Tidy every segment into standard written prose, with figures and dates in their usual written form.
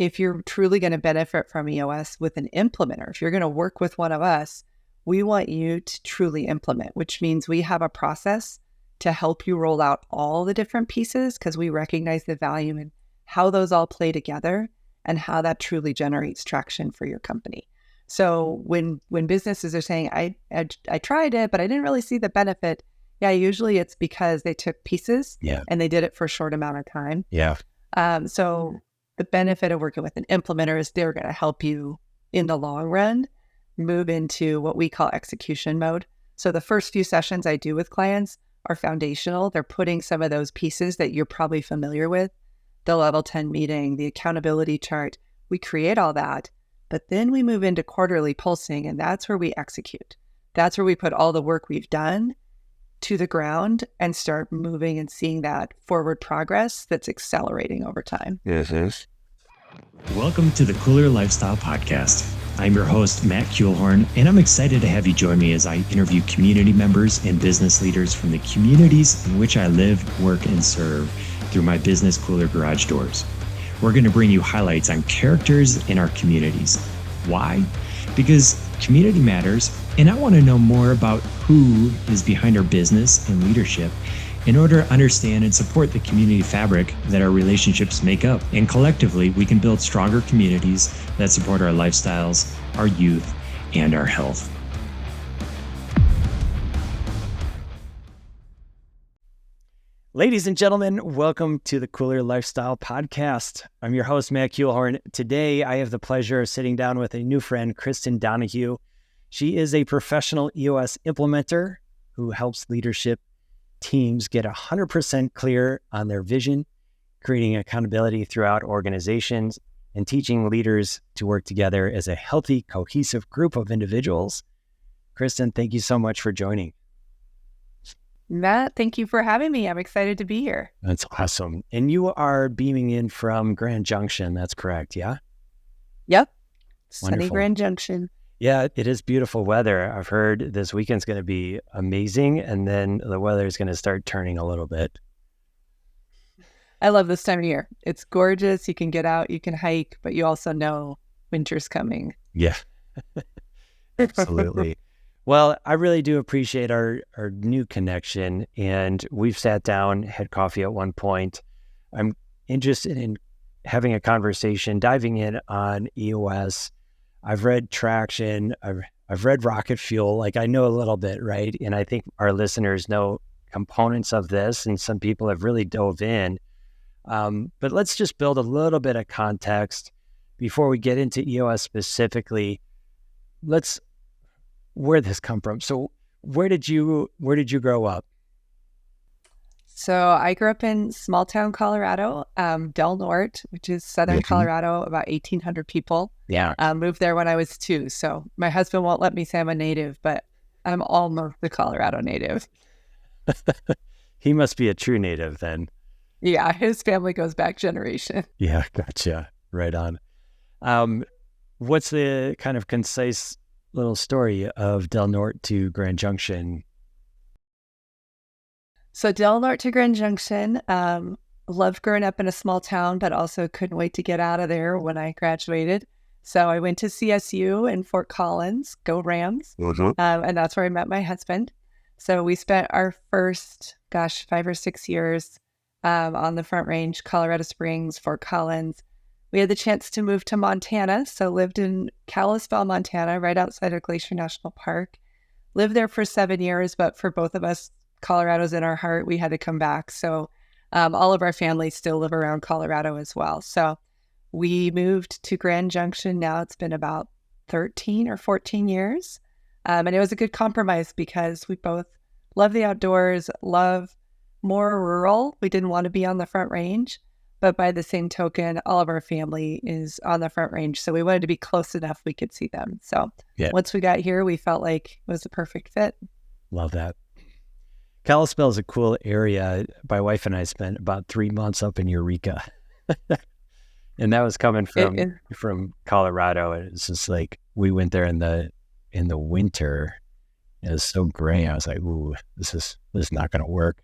if you're truly going to benefit from EOS with an implementer, if you're going to work with one of us, we want you to truly implement, which means we have a process to help you roll out all the different pieces because we recognize the value in how those all play together and how that truly generates traction for your company. So when businesses are saying, I tried it, but I didn't really see the benefit. Yeah, usually it's because they took pieces and they did it for a short amount of time. Yeah. So the benefit of working with an implementer is they're going to help you in the long run move into what we call execution mode. So the first few sessions I do with clients are foundational. They're putting some of those pieces that you're probably familiar with, the level 10 meeting, the accountability chart. We create all that, but then we move into quarterly pulsing, and that's where we execute. That's where we put all the work we've done to the ground and start moving and seeing that forward progress that's accelerating over time. Yes. Welcome to the Kooler Lifestyle Podcast. I'm your host, Matt Kuehlhorn, and I'm excited to have you join me as I interview community members and business leaders from the communities in which I live, work, and serve through my business Kooler Garage Doors. We're going to bring you highlights on characters in our communities. Why? Because community matters, and I want to know more about who is behind our business and leadership in order to understand and support the community fabric that our relationships make up. And collectively, we can build stronger communities that support our lifestyles, our youth, and our health. Ladies and gentlemen, welcome to the Kooler Lifestyle Podcast. I'm your host, Matt Kuehlhorn. Today, I have the pleasure of sitting down with a new friend, Kristen Donahue. She is a professional EOS implementer who helps leadership teams get 100% clear on their vision, creating accountability throughout organizations, and teaching leaders to work together as a healthy, cohesive group of individuals. Kristen, thank you so much for joining. Matt, thank you for having me. I'm excited to be here. That's awesome. And you are beaming in from Grand Junction. That's correct, yeah? Yep. Wonderful. Sunny Grand Junction. Yeah, it is beautiful weather. I've heard this weekend's going to be amazing, and then the weather is going to start turning a little bit. I love this time of year. It's gorgeous. You can get out, you can hike, but you also know winter's coming. Yeah, absolutely. Well, I really do appreciate our new connection, and we've sat down, had coffee at one point. I'm interested in having a conversation, diving in on EOS. I've read Traction. I've read Rocket Fuel. Like, I know a little bit, right? And I think our listeners know components of this, and some people have really dove in. But let's just build a little bit of context before we get into EOS specifically. Where'd this come from? So where did you grow up? So I grew up in small town Colorado, Del Norte, which is southern Colorado, about 1,800 people. Yeah. Moved there when I was 2. So my husband won't let me say I'm a native, but I'm almost a Colorado native. He must be a true native then. Yeah, his family goes back generation. Yeah, gotcha. Right on. What's the kind of concise little story of Del Norte to Grand Junction? So Del Norte to Grand Junction, loved growing up in a small town, but also couldn't wait to get out of there when I graduated. So I went to CSU in Fort Collins, go Rams, and that's where I met my husband. So we spent our first, 5 or 6 years on the Front Range, Colorado Springs, Fort Collins. We had the chance to move to Montana, so lived in Kalispell, Montana, right outside of Glacier National Park. Lived there for 7 years, but for both of us, Colorado's in our heart. We had to come back. So all of our families still live around Colorado as well. So we moved to Grand Junction. Now it's been about 13 or 14 years. And it was a good compromise because we both love the outdoors, love more rural. We didn't want to be on the Front Range, but by the same token, all of our family is on the Front Range. So we wanted to be close enough we could see them. So once we got here, we felt like it was a perfect fit. Love that. Kalispell is a cool area. My wife and I spent about 3 months up in Eureka. And that was coming from Colorado. It's just like, we went there in the winter. It was so gray. I was like, ooh, this is not going to work.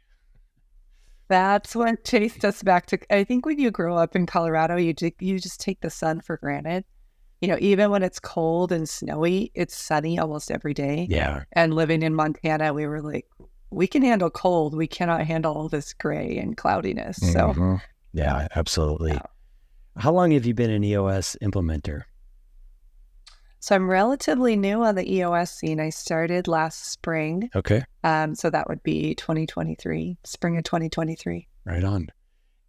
That's what chased us back to, I think when you grow up in Colorado, you just take the sun for granted. Even when it's cold and snowy, it's sunny almost every day. Yeah. And living in Montana, we were like, we can handle cold. We cannot handle all this gray and cloudiness. So, yeah, absolutely. How long have you been an EOS implementer? So I'm relatively new on the EOS scene. I started last spring. Okay. So that would be 2023, spring of 2023. Right on.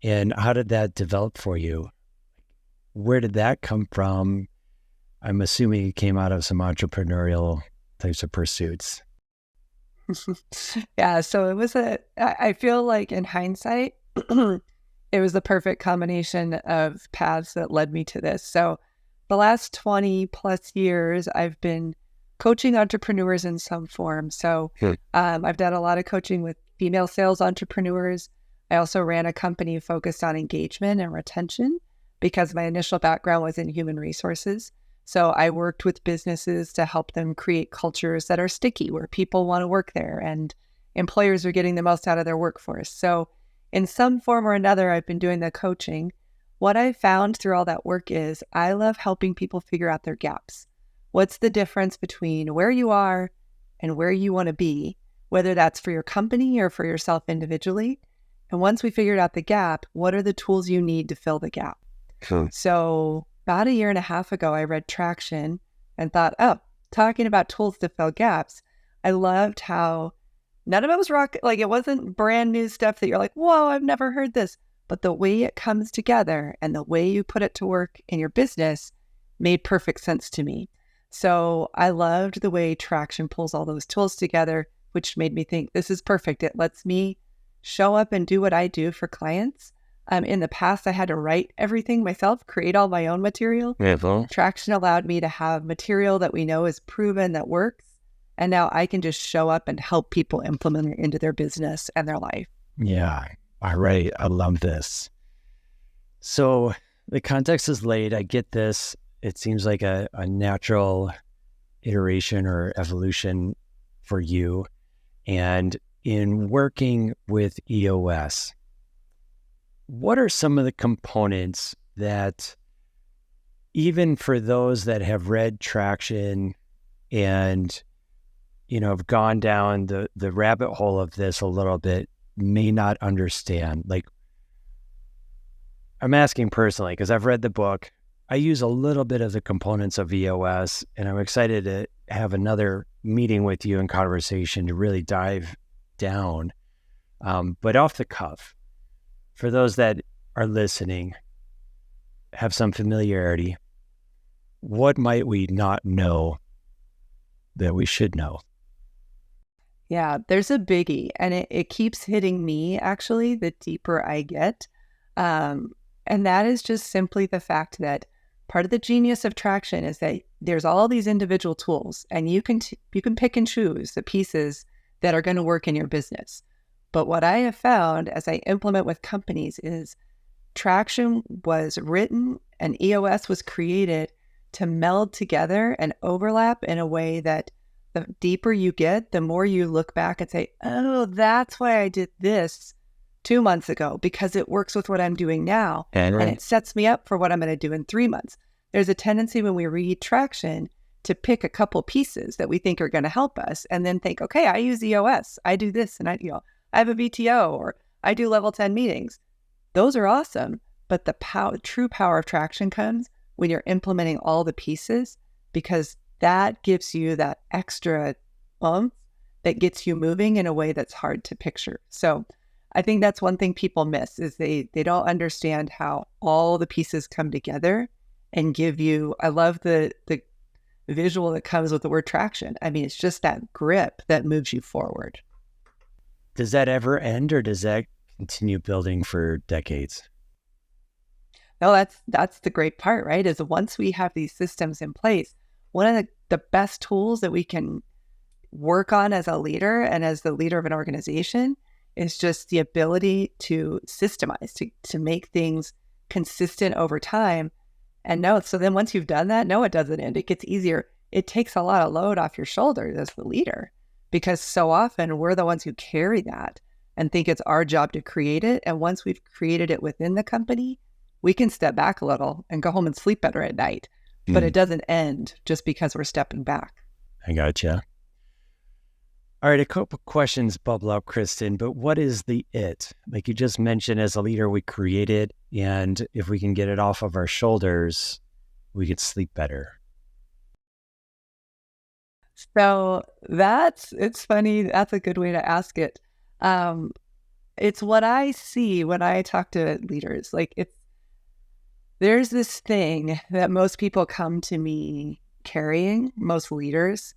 And how did that develop for you? Where did that come from? I'm assuming it came out of some entrepreneurial types of pursuits. Yeah. So it was I feel like in hindsight, it was the perfect combination of paths that led me to this. So the last 20 plus years, I've been coaching entrepreneurs in some form. So I've done a lot of coaching with female sales entrepreneurs. I also ran a company focused on engagement and retention because my initial background was in human resources. So I worked with businesses to help them create cultures that are sticky, where people want to work there and employers are getting the most out of their workforce. So in some form or another, I've been doing the coaching. What I found through all that work is I love helping people figure out their gaps. What's the difference between where you are and where you want to be, whether that's for your company or for yourself individually? And once we figured out the gap, what are the tools you need to fill the gap? So about a year and a half ago, I read Traction and thought, talking about tools to fill gaps. I loved how none of it was it wasn't brand new stuff that you're like, whoa, I've never heard this. But the way it comes together and the way you put it to work in your business made perfect sense to me. So I loved the way Traction pulls all those tools together, which made me think this is perfect. It lets me show up and do what I do for clients. In the past, I had to write everything myself, create all my own material. Traction allowed me to have material that we know is proven that works. And now I can just show up and help people implement it into their business and their life. Yeah. All right. I love this. So the context is laid. I get this. It seems like a natural iteration or evolution for you. And in working with EOS, what are some of the components that, even for those that have read Traction and, have gone down the rabbit hole of this a little bit, may not understand? Like, I'm asking personally because I've read the book. I use a little bit of the components of EOS, and I'm excited to have another meeting with you and conversation to really dive down. But off the cuff, for those that are listening, have some familiarity, what might we not know that we should know? Yeah, there's a biggie, and it keeps hitting me, actually, the deeper I get. And that is just simply the fact that part of the genius of Traction is that there's all these individual tools, and you can pick and choose the pieces that are going to work in your business. But what I have found as I implement with companies is Traction was written and EOS was created to meld together and overlap in a way that the deeper you get, the more you look back and say, oh, that's why I did this 2 months ago, because it works with what I'm doing now. And it sets me up for what I'm going to do in 3 months. There's a tendency when we read Traction to pick a couple pieces that we think are going to help us and then think, okay, I use EOS. I do this and I have a VTO, or I do level 10 meetings. Those are awesome. But the true power of Traction comes when you're implementing all the pieces, because that gives you that extra oomph that gets you moving in a way that's hard to picture. So I think that's one thing people miss is they don't understand how all the pieces come together and give you, I love the visual that comes with the word traction. I mean, it's just that grip that moves you forward. Does that ever end, or does that continue building for decades? No, that's the great part, right? Is once we have these systems in place, one of the best tools that we can work on as a leader and as the leader of an organization is just the ability to systemize, to make things consistent over time. And so then once you've done that, it doesn't end. It gets easier. It takes a lot of load off your shoulders as the leader, because so often we're the ones who carry that. and think it's our job to create it. And once we've created it within the company, we can step back a little and go home and sleep better at night. But it doesn't end just because we're stepping back. I gotcha. All right, a couple questions bubble up, Kristen, but what is the it? Like you just mentioned, as a leader, we create it, and if we can get it off of our shoulders, we could sleep better. So it's funny. That's a good way to ask it. It's what I see when I talk to leaders. Like there's this thing that most people come to me carrying, most leaders.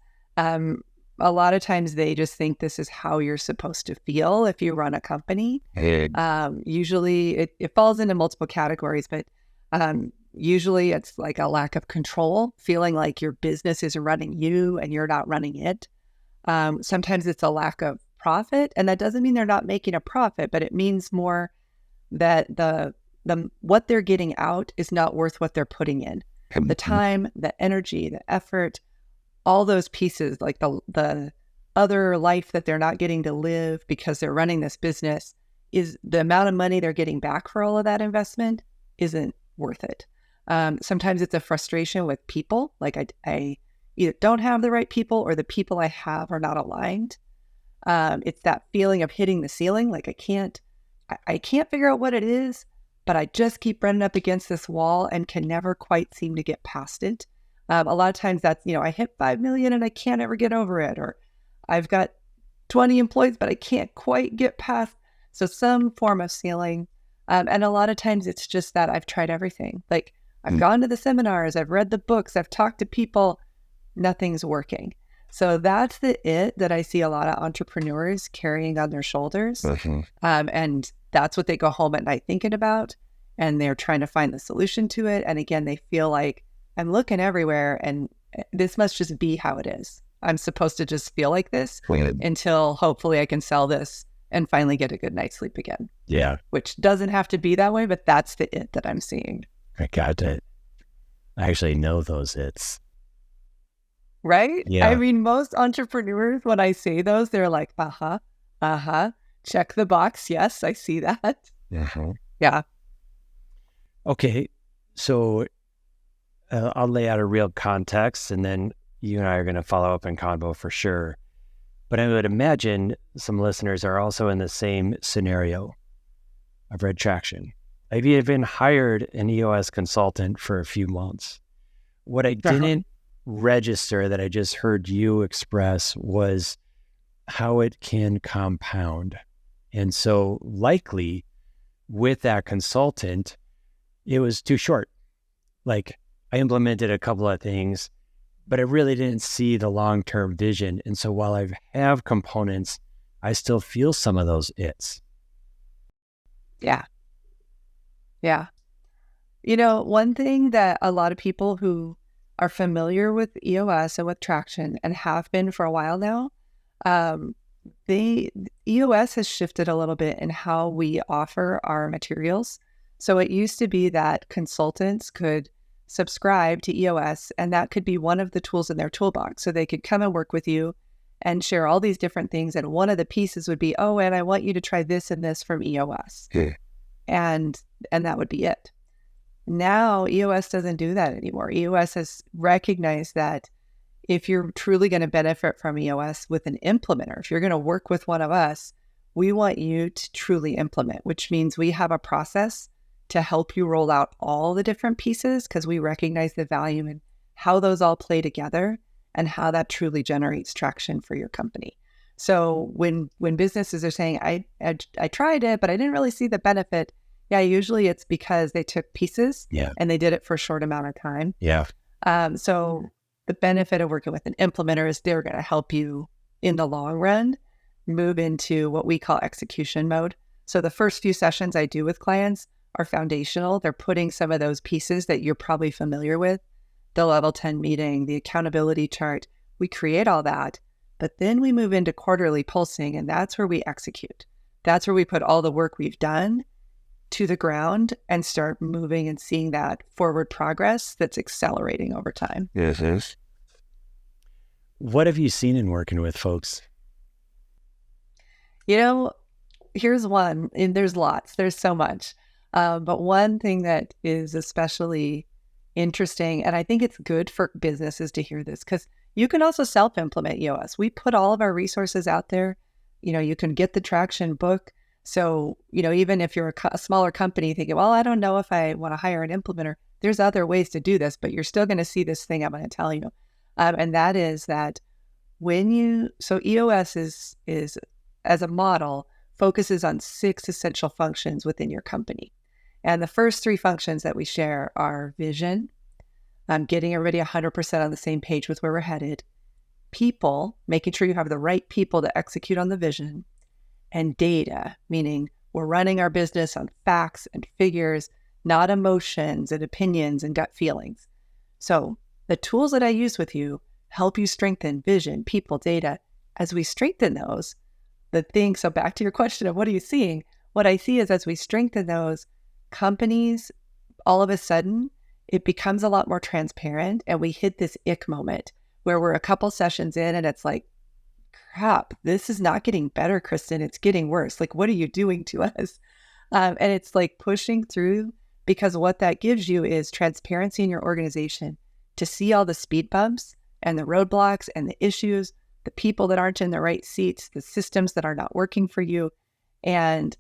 A lot of times they just think this is how you're supposed to feel if you run a company. Usually it falls into multiple categories, but usually it's like a lack of control, feeling like your business is running you and you're not running it. Sometimes it's a lack of profit, and that doesn't mean they're not making a profit, but it means more that the what they're getting out is not worth what they're putting in. The time, the energy, the effort, all those pieces, like the other life that they're not getting to live because they're running this business, is the amount of money they're getting back for all of that investment isn't worth it. Sometimes it's a frustration with people. Like I either don't have the right people or the people I have are not aligned. It's that feeling of hitting the ceiling. Like I can't figure out what it is, but I just keep running up against this wall and can never quite seem to get past it. A lot of times that's, I hit 5 million and I can't ever get over it, or I've got 20 employees, but I can't quite get past. So some form of ceiling. And a lot of times it's just that I've tried everything. Like I've gone to the seminars, I've read the books, I've talked to people, nothing's working. So that's it that I see a lot of entrepreneurs carrying on their shoulders. And that's what they go home at night thinking about. And they're trying to find the solution to it. And again, they feel like I'm looking everywhere and this must just be how it is. I'm supposed to just feel like this until hopefully I can sell this and finally get a good night's sleep again. Yeah. Which doesn't have to be that way, but that's the it that I'm seeing. I got it. I actually know those it's. Right? Yeah. I mean, most entrepreneurs, when I say those, they're like, check the box. Yes, I see that. Yeah. Okay. So I'll lay out a real context and then you and I are going to follow up in convo for sure. But I would imagine some listeners are also in the same scenario. I've read traction. I've even hired an EOS consultant for a few months. What I didn't register that I just heard you express was how it can compound. And so likely with that consultant, it was too short. Like I implemented a couple of things, but I really didn't see the long-term vision. And so while I have components, I still feel some of those its. Yeah. Yeah. One thing that a lot of people who are familiar with EOS and with traction and have been for a while now, EOS has shifted a little bit in how we offer our materials. So it used to be that consultants could subscribe to EOS, and that could be one of the tools in their toolbox. So they could come and work with you and share all these different things. And one of the pieces would be, oh, and I want you to try this and this from EOS. And that would be it. Now, EOS doesn't do that anymore. EOS has recognized that if you're truly going to benefit from EOS with an implementer, if you're going to work with one of us, we want you to truly implement, which means we have a process to help you roll out all the different pieces because we recognize the value in how those all play together and how that truly generates traction for your company. So when businesses are saying, I tried it, but I didn't really see the benefit, yeah, usually it's because they took pieces and they did it for a short amount of time. Yeah. So the benefit of working with an implementer is they're going to help you in the long run move into what we call execution mode. So the first few sessions I do with clients are foundational. They're putting some of those pieces that you're probably familiar with, the level 10 meeting, the accountability chart. We create all that, but then we move into quarterly pulsing, and that's where we execute. That's where we put all the work we've done to the ground and start moving and seeing that forward progress that's accelerating over time. Yes. What have you seen in working with folks? here's one, and there's lots, there's so much. But one thing that is especially interesting, and I think it's good for businesses to hear this, because you can also self-implement EOS. We put all of our resources out there. You can get the traction book. So, even if you're a smaller company thinking, well, I don't know if I want to hire an implementer, there's other ways to do this, but you're still going to see this thing I'm going to tell you. And that is that so EOS is as a model, focuses on 6 essential functions within your company. And the first 3 functions that we share are vision, getting everybody 100% on the same page with where we're headed, people, making sure you have the right people to execute on the vision, and data, meaning we're running our business on facts and figures, not emotions and opinions and gut feelings. So the tools that I use with you help you strengthen vision, people, data. As we strengthen those, so back to your question of what are you seeing? What I see is as we strengthen those, companies, all of a sudden, it becomes a lot more transparent, and we hit this ick moment where we're a couple sessions in and it's like, crap, this is not getting better, Kristen. It's getting worse. Like, what are you doing to us? And it's like pushing through, because what that gives you is transparency in your organization to see all the speed bumps and the roadblocks and the issues, the people that aren't in the right seats, the systems that are not working for you. And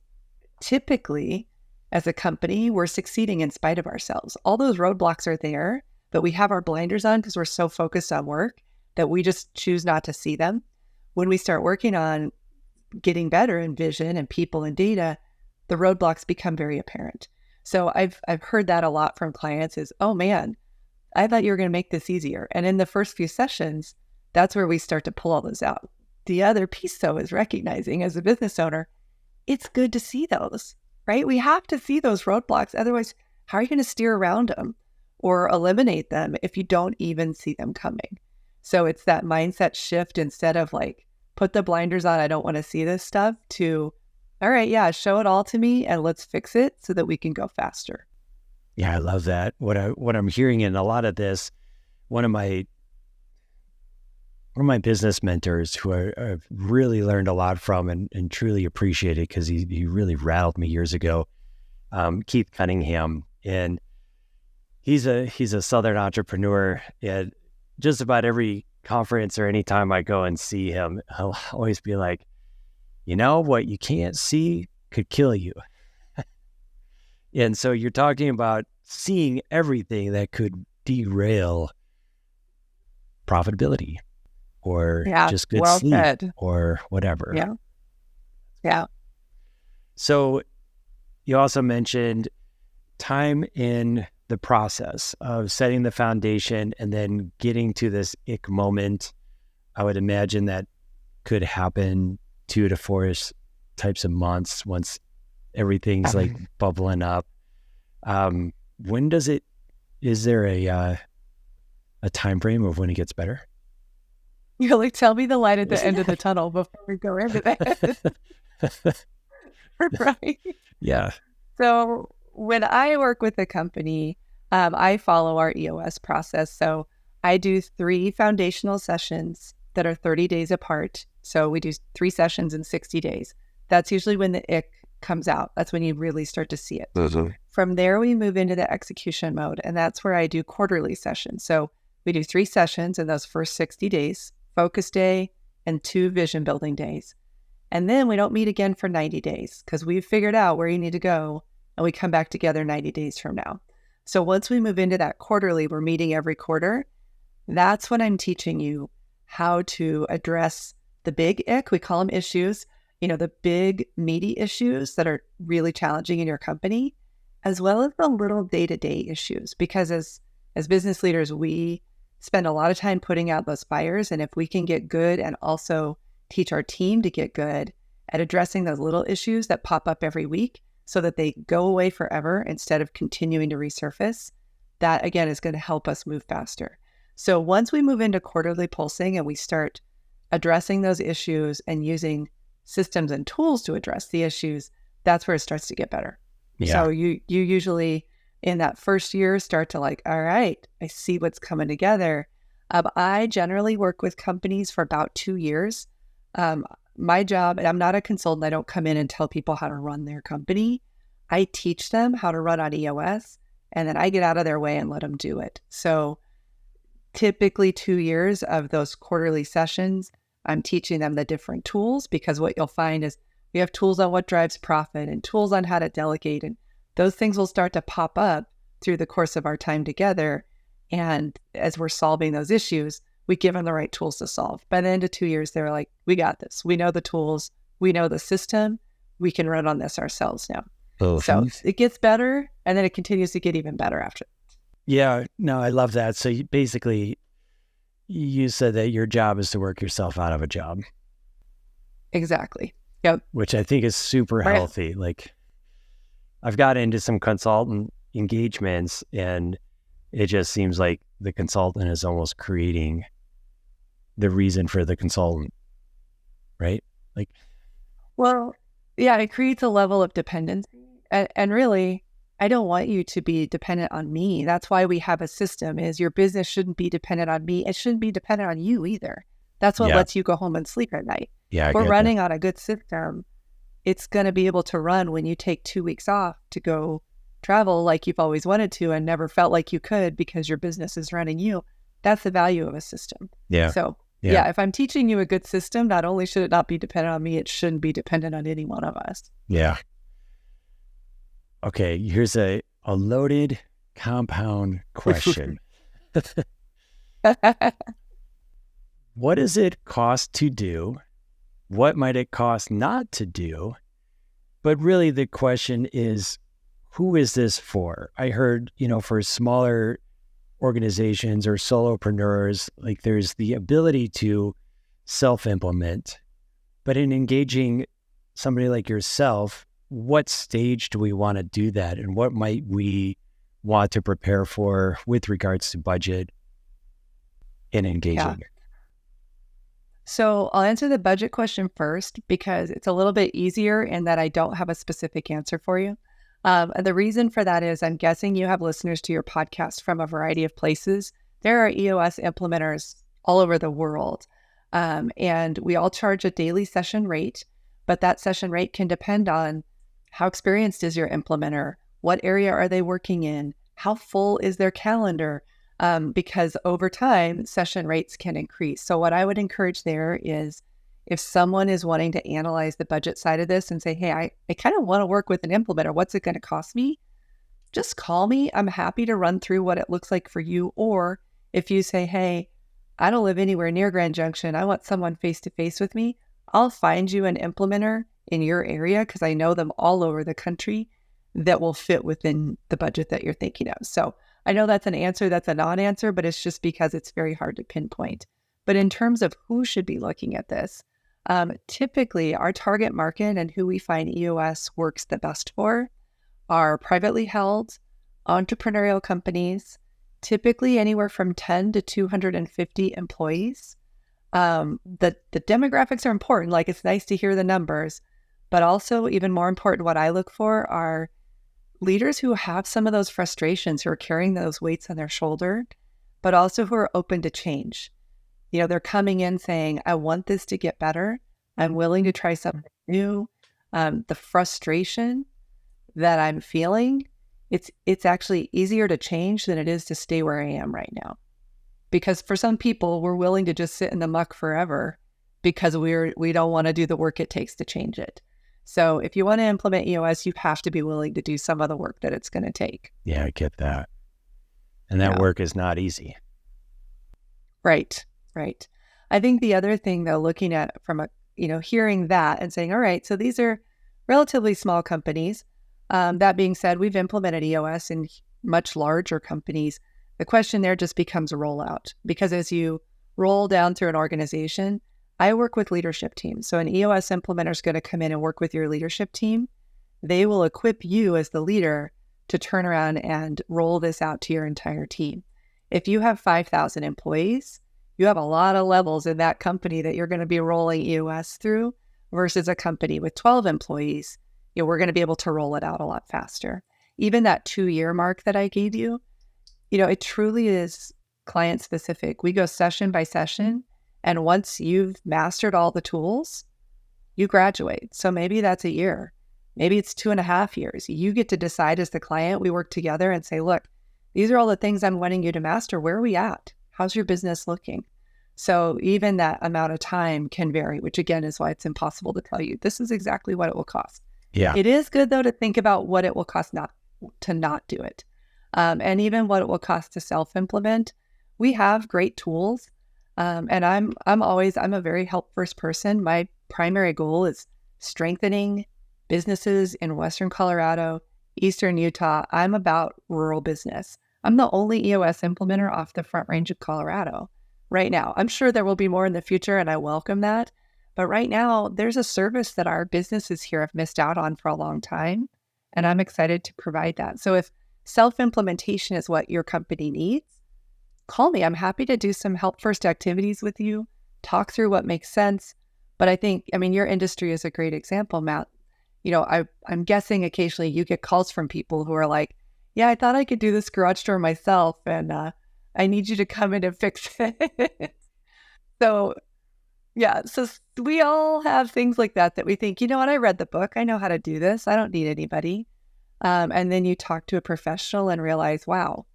typically, as a company, we're succeeding in spite of ourselves. All those roadblocks are there, but we have our blinders on because we're so focused on work that we just choose not to see them. When we start working on getting better in vision and people and data, the roadblocks become very apparent. So I've heard that a lot from clients is, oh man, I thought you were going to make this easier. And in the first few sessions, that's where we start to pull all those out. The other piece, though, is recognizing as a business owner, it's good to see those, right? We have to see those roadblocks. Otherwise, how are you going to steer around them or eliminate them if you don't even see them coming? So it's that mindset shift, instead of like, put the blinders on, I don't want to see this stuff, to, all right, yeah, show it all to me and let's fix it so that we can go faster. Yeah, I love that. What I'm hearing in a lot of this, one of my business mentors who I've really learned a lot from and truly appreciated, because he really rattled me years ago, Keith Cunningham. And he's a Southern entrepreneur, and just about every conference or anytime I go and see him, he'll always be like, what you can't see could kill you. And so you're talking about seeing everything that could derail profitability or just good sleep fed. Or whatever. Yeah. Yeah. So you also mentioned time in the process of setting the foundation and then getting to this ick moment. I would imagine that could happen 2 to 4 types of months once everything's like bubbling up. When does it, is there a time frame of when it gets better? You're like, tell me the light at the end of the tunnel before we go into that. Right? Yeah. So when I work with a company, I follow our EOS process. So I do 3 foundational sessions that are 30 days apart. So we do 3 sessions in 60 days. That's usually when the ick comes out. That's when you really start to see it. Mm-hmm. From there, we move into the execution mode, and that's where I do quarterly sessions. So we do 3 sessions in those first 60 days, focus day and 2 vision building days. And then we don't meet again for 90 days because we've figured out where you need to go, and we come back together 90 days from now. So once we move into that quarterly, we're meeting every quarter. That's when I'm teaching you how to address the big ick. We call them issues, the big meaty issues that are really challenging in your company, as well as the little day-to-day issues. Because as business leaders, we spend a lot of time putting out those fires. And if we can get good and also teach our team to get good at addressing those little issues that pop up every week so that they go away forever instead of continuing to resurface, that again is going to help us move faster. So once we move into quarterly pulsing and we start addressing those issues and using systems and tools to address the issues, that's where it starts to get better. Yeah. So you usually in that first year start to like, all right, I see what's coming together. I generally work with companies for about 2 years. my job, and I'm not a consultant. I don't come in and tell people how to run their company. I teach them how to run on EOS, and then I get out of their way and let them do it. So typically 2 years of those quarterly sessions, I'm teaching them the different tools, because what you'll find is we have tools on what drives profit and tools on how to delegate. And those things will start to pop up through the course of our time together. And as we're solving those issues, we give them the right tools to solve. By the end of 2 years, they're like, we got this. We know the tools. We know the system. We can run on this ourselves now. Oh, So it gets better, and then it continues to get even better after. yeah, no, I love that. So basically, you said that your job is to work yourself out of a job. Exactly. Yep. Which I think is super Right. healthy. Like, I've got into some consultant engagements, and it just seems like the consultant is almost creating the reason for the consultant, right? Like, Well, yeah, it creates a level of dependency. And really, I don't want you to be dependent on me. That's why we have a system, is your business shouldn't be dependent on me. It shouldn't be dependent on you either. That's what Yeah. lets you go home and sleep at night. yeah, I If we're get that. running on a good system, it's going to be able to run when you take 2 weeks off to go travel like you've always wanted to and never felt like you could because your business is running you. That's the value of a system. Yeah. So Yeah. yeah, if I'm teaching you a good system, not only should it not be dependent on me, it shouldn't be dependent on any one of us. Yeah. Okay, here's a loaded compound question. What does it cost to do? What might it cost not to do? But really the question is, who is this for? I heard, for smaller organizations or solopreneurs, like there's the ability to self-implement. But in engaging somebody like yourself, what stage do we want to do that? And what might we want to prepare for with regards to budget and engaging? Yeah. So I'll answer the budget question first, because it's a little bit easier in that I don't have a specific answer for you. And the reason for that is I'm guessing you have listeners to your podcast from a variety of places. There are EOS implementers all over the world, and we all charge a daily session rate, but that session rate can depend on how experienced is your implementer, what area are they working in, how full is their calendar, because over time, session rates can increase. So what I would encourage there is, if someone is wanting to analyze the budget side of this and say, hey, I kind of want to work with an implementer, what's it going to cost me? Just call me. I'm happy to run through what it looks like for you. Or if you say, hey, I don't live anywhere near Grand Junction, I want someone face-to-face with me, I'll find you an implementer in your area, because I know them all over the country, that will fit within the budget that you're thinking of. So I know that's an answer, that's a non-answer, but it's just because it's very hard to pinpoint. But in terms of who should be looking at this, typically our target market and who we find EOS works the best for are privately held entrepreneurial companies, typically anywhere from 10 to 250 employees. The demographics are important. Like, it's nice to hear the numbers, but also even more important, what I look for are leaders who have some of those frustrations, who are carrying those weights on their shoulder, but also who are open to change. They're coming in saying, I want this to get better. I'm willing to try something new. The frustration that I'm feeling, it's actually easier to change than it is to stay where I am right now. Because for some people, we're willing to just sit in the muck forever because we don't want to do the work it takes to change it. So if you want to implement EOS, you have to be willing to do some of the work that it's going to take. Yeah, I get that. And that work is not easy. Right. I think the other thing, though, looking at from a, hearing that and saying, all right, so these are relatively small companies. That being said, we've implemented EOS in much larger companies. The question there just becomes a rollout, because as you roll down through an organization, I work with leadership teams. So an EOS implementer is going to come in and work with your leadership team. They will equip you as the leader to turn around and roll this out to your entire team. If you have 5,000 employees, you have a lot of levels in that company that you're going to be rolling EOS through, versus a company with 12 employees. We're going to be able to roll it out a lot faster. Even that 2-year mark that I gave you, it truly is client specific. We go session by session. And once you've mastered all the tools, you graduate. So maybe that's a year. Maybe it's 2.5 years. You get to decide as the client. We work together and say, look, these are all the things I'm wanting you to master. Where are we at? How's your business looking? So even that amount of time can vary, which again is why it's impossible to tell you this is exactly what it will cost. Yeah. It is good though to think about what it will cost not do it. And even what it will cost to self-implement. We have great tools. And I'm a very help first person. My primary goal is strengthening businesses in Western Colorado, Eastern Utah. I'm about rural business. I'm the only EOS implementer off the Front Range of Colorado right now. I'm sure there will be more in the future, and I welcome that. But right now, there's a service that our businesses here have missed out on for a long time, and I'm excited to provide that. So if self-implementation is what your company needs, call me. I'm happy to do some help first activities with you, talk through what makes sense. But I think, your industry is a great example, Matt. I'm guessing occasionally you get calls from people who are like, yeah, I thought I could do this garage door myself, and I need you to come in and fix it. So we all have things like that we think, you know what, I read the book. I know how to do this. I don't need anybody. And then you talk to a professional and realize, wow,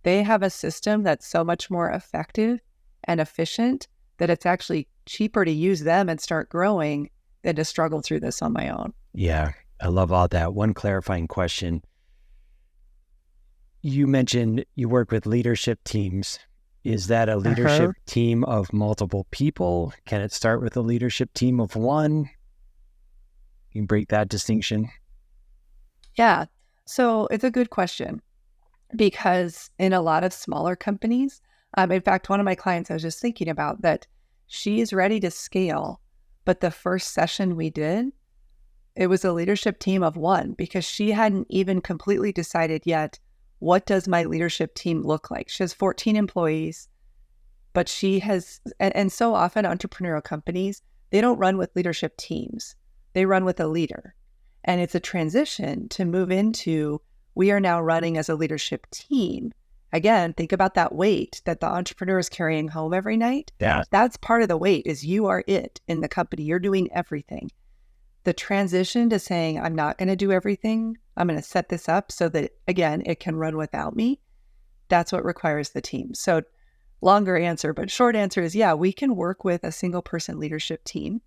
they have a system that's so much more effective and efficient that it's actually cheaper to use them and start growing than to struggle through this on my own. Yeah, I love all that. One clarifying question. You mentioned you work with leadership teams. Is that a leadership team of multiple people? Can it start with a leadership team of one? You can break that distinction. Yeah, so it's a good question because in a lot of smaller companies, in fact, one of my clients I was just thinking about that she is ready to scale, but the first session we did, it was a leadership team of one because she hadn't even completely decided yet, what does my leadership team look like? She has 14 employees, but she has, and so often entrepreneurial companies, they don't run with leadership teams. They run with a leader. And it's a transition to move into, we are now running as a leadership team. Again, think about that weight that the entrepreneur is carrying home every night. Yeah. That's part of the weight is you are it in the company. You're doing everything. The transition to saying, I'm not going to do everything. I'm going to set this up so that, again, it can run without me. That's what requires the team. So longer answer, but short answer is, yeah, we can work with a single person leadership team.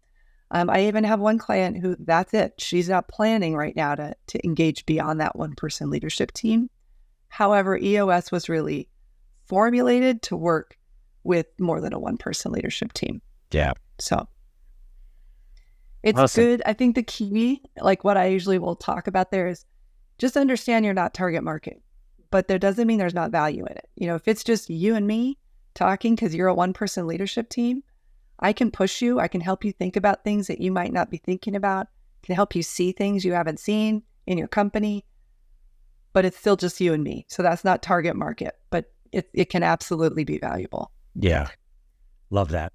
I even have one client who that's it. She's not planning right now to engage beyond that one person leadership team. However, EOS was really formulated to work with more than a one person leadership team. Yeah. So it's awesome. good. I think the key, like what I usually will talk about there is just understand you're not target market, but there doesn't mean there's not value in it. If it's just you and me talking because you're a one person leadership team, I can push you. I can help you think about things that you might not be thinking about. I can help you see things you haven't seen in your company, but it's still just you and me. So that's not target market, but it can absolutely be valuable. Yeah. Love that.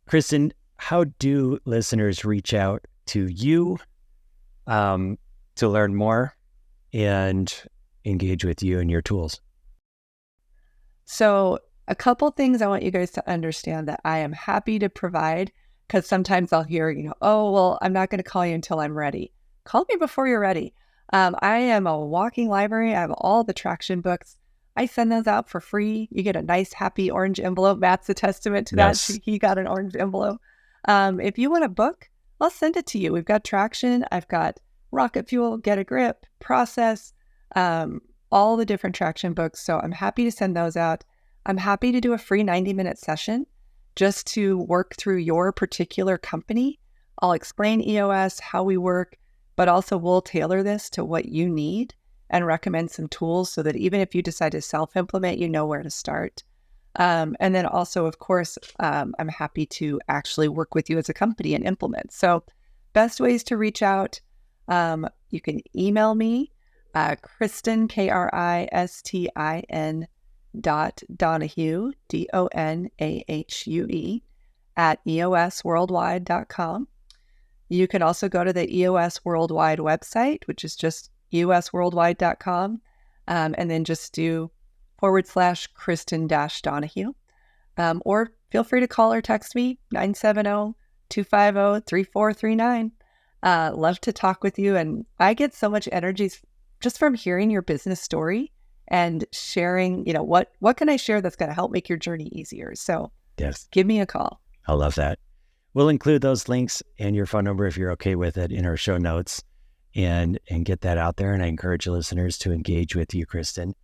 Kristen, how do listeners reach out to you to learn more and engage with you and your tools? So a couple things I want you guys to understand that I am happy to provide, because sometimes I'll hear, oh, well, I'm not going to call you until I'm ready. Call me before you're ready. I am a walking library. I have all the traction books. I send those out for free. You get a nice, happy orange envelope. Matt's a testament to Yes. that. He got an orange envelope. If you want a book, I'll send it to you. We've got traction. I've got Rocket Fuel, Get a Grip, Process, all the different traction books. So I'm happy to send those out. I'm happy to do a free 90-minute session just to work through your particular company. I'll explain EOS, how we work, but also we'll tailor this to what you need and recommend some tools so that even if you decide to self-implement, you know where to start. And then also, of course, I'm happy to actually work with you as a company and implement. So best ways to reach out, you can email me, Kristen, KRISTIN .Donahue, DONAHUE, at EOSworldwide.com. You can also go to the EOS Worldwide website, which is just EOSworldwide.com, and then just do /Kristen-Donahue. Or feel free to call or text me, 250-3439. Love to talk with you. And I get so much energy just from hearing your business story and sharing, what can I share that's going to help make your journey easier? So Yes, give me a call. I love that. We'll include those links and your phone number if you're okay with it in our show notes and get that out there. And I encourage listeners to engage with you, Kristen.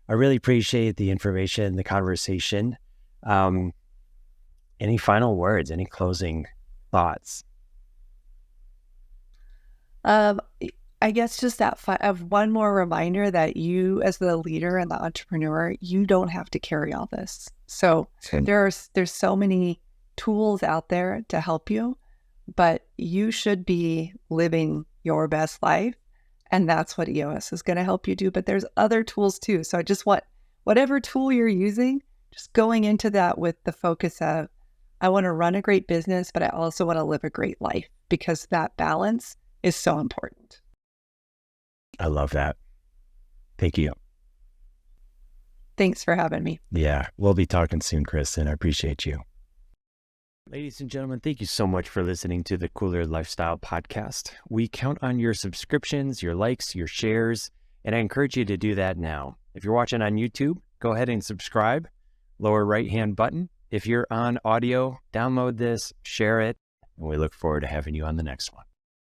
I really appreciate the information, the conversation. Any final words, any closing thoughts? I guess just that one more reminder that you, as the leader and the entrepreneur, you don't have to carry all this. So there's so many tools out there to help you, but you should be living your best life. And that's what EOS is going to help you do. But there's other tools too. So I just want whatever tool you're using, just going into that with the focus of, I want to run a great business, but I also want to live a great life, because that balance is so important. I love that. Thank you. Thanks for having me. Yeah, we'll be talking soon, Kristen. I appreciate you. Ladies and gentlemen, thank you so much for listening to the Kooler Lifestyle Podcast. We count on your subscriptions, your likes, your shares, and I encourage you to do that now. If you're watching on YouTube, go ahead and subscribe, lower right-hand button. If you're on audio, download this, share it, and we look forward to having you on the next one.